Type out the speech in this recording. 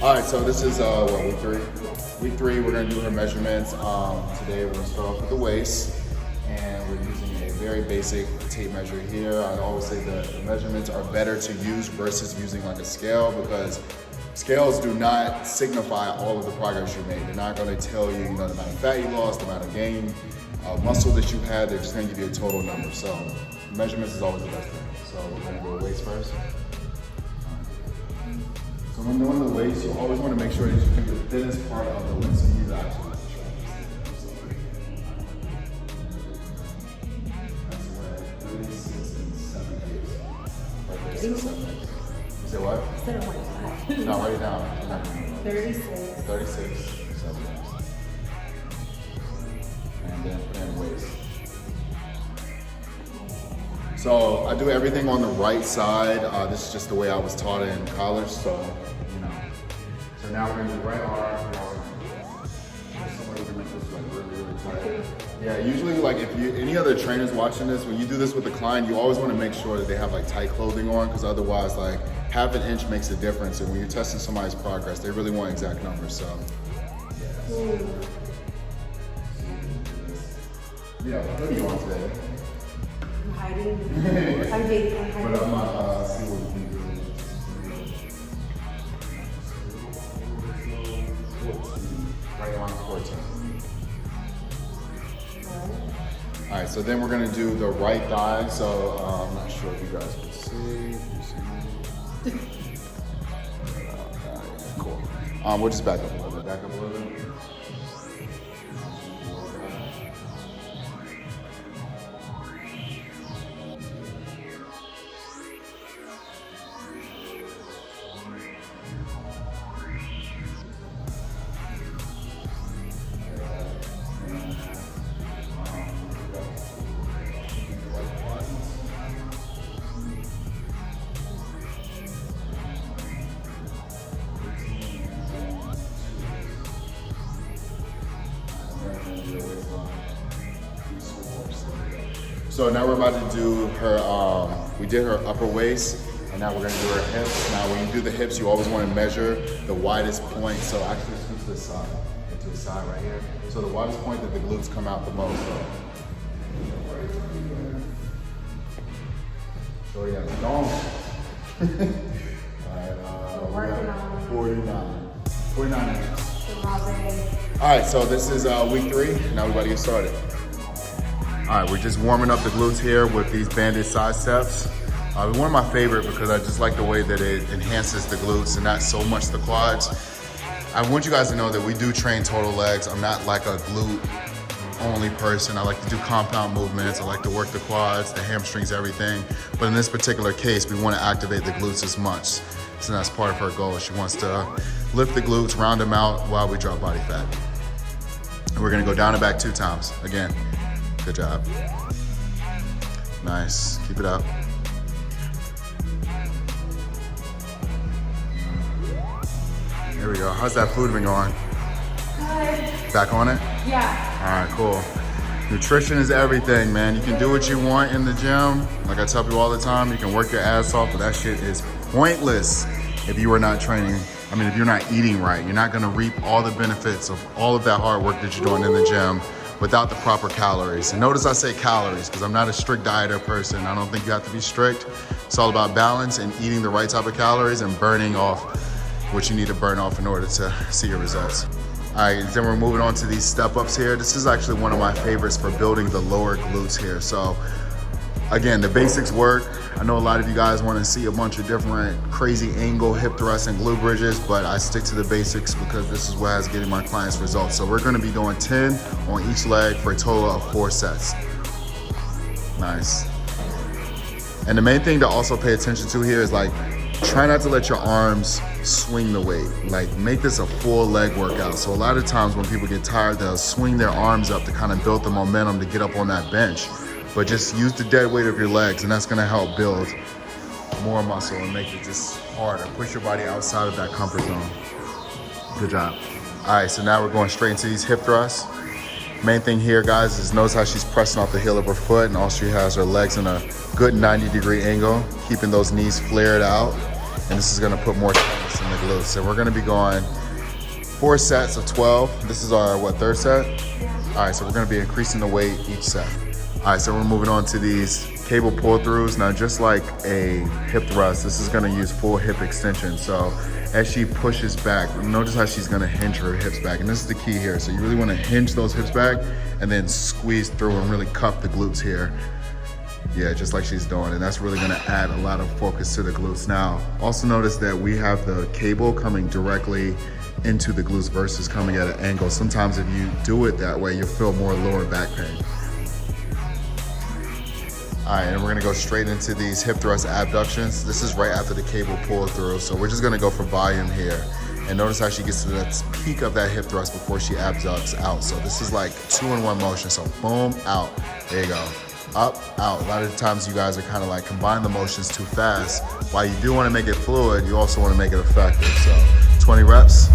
All right, so this is what, week 3? Week 3, we're gonna do her measurements. Today we're gonna start off with the waist, and we're using a very basic tape measure here. I always say the measurements are better to use versus using like a scale, because scales do not signify all of the progress you made. They're not gonna tell you, the amount of fat you lost, the amount of gain, muscle that you had. They're just gonna give you a total number. So measurements is always the best thing. So we're gonna go waist first. So when doing the waist, you always want to make sure that you pick the thinnest part of the waist. So you actually that's where 36 and 7 eighths. Right there, 6, 7 eighths. You say what? I said it like No, write it down. 36. 36, 7 eighths. And then put in waist. So I do everything on the right side. This is just the way I was taught in college, so you know. So now we're gonna do right arm. Somebody can make this like really, really tight. Yeah, usually like if you any other trainers watching this, when you do this with the client, you always want to make sure that they have like tight clothing on, because otherwise like half an inch makes a difference. And when you're testing somebody's progress, they really want exact numbers. So yeah, what are you on today? I'm hiding. I'm hiding. But I'm not see what we can do. 14, right around 14. All right, so then we're gonna do the right thigh. So I'm not sure if you guys can see. Cool. We'll just back up a little bit. Back up a little bit. So now we're about to do her, we did her upper waist, and now we're gonna do her hips. Now when you do the hips, you always wanna measure the widest point. So actually scoot to the side, to the side right here. So the widest point that the glutes come out the most. So yeah, go on. All right, 49 inches. All right, so this is week 3. Now we're about to get started. All right, we're just warming up the glutes here with these banded side steps. One of my favorite because I just like the way that it enhances the glutes and not so much the quads. I want you guys to know that we do train total legs. I'm not like a glute only person. I like to do compound movements. I like to work the quads, the hamstrings, everything. But in this particular case, we want to activate the glutes as much. So that's part of her goal. She wants to lift the glutes, round them out while we drop body fat. And we're gonna go down and back 2 times. Again. Good job. Nice. Keep it up. Here we go. How's that food been going? Good. Back on it? Yeah. All right, cool. Nutrition is everything, man. You can do what you want in the gym. Like I tell people all the time, you can work your ass off, but that shit is pointless if you are not training. I mean, if you're not eating right, you're not gonna reap all the benefits of all of that hard work that you're doing in the gym without the proper calories. And notice I say calories because I'm not a strict dieter person. I don't think you have to be strict. It's all about balance and eating the right type of calories and burning off what you need to burn off in order to see your results. All right, then we're moving on to these step ups here. This is actually one of my favorites for building the lower glutes here. So again, the basics work. I know a lot of you guys want to see a bunch of different crazy angle hip thrusts and glute bridges, but I stick to the basics because this is what has getting my clients results. So we're going to be doing 10 on each leg for a total of 4 sets. Nice. And the main thing to also pay attention to here is like, try not to let your arms swing the weight. Like make this a full leg workout. So a lot of times when people get tired, they'll swing their arms up to kind of build the momentum to get up on that bench. But just use the dead weight of your legs, and that's gonna help build more muscle and make it just harder. Push your body outside of that comfort zone. Good job. All right, so now we're going straight into these hip thrusts. Main thing here, guys, is notice how she's pressing off the heel of her foot, and also she has her legs in a good 90-degree angle, keeping those knees flared out. And this is gonna put more tonus in the glutes. And we're gonna be going 4 sets of 12. This is our, third set? All right, so we're gonna be increasing the weight each set. All right, so we're moving on to these cable pull-throughs. Now, just like a hip thrust, this is gonna use full hip extension. So as she pushes back, notice how she's gonna hinge her hips back. And this is the key here. So you really wanna hinge those hips back and then squeeze through and really cup the glutes here. Yeah, just like she's doing. And that's really gonna add a lot of focus to the glutes. Now, also notice that we have the cable coming directly into the glutes versus coming at an angle. Sometimes if you do it that way, you'll feel more lower back pain. All right, and we're gonna go straight into these hip thrust abductions. This is right after the cable pull through. So we're just gonna go for volume here. And notice how she gets to that peak of that hip thrust before she abducts out. So this is like 2-in-1 motion. So boom, out, there you go. Up, out. A lot of the times you guys are kind of like combine the motions too fast. While you do wanna make it fluid, you also wanna make it effective. So 20 reps.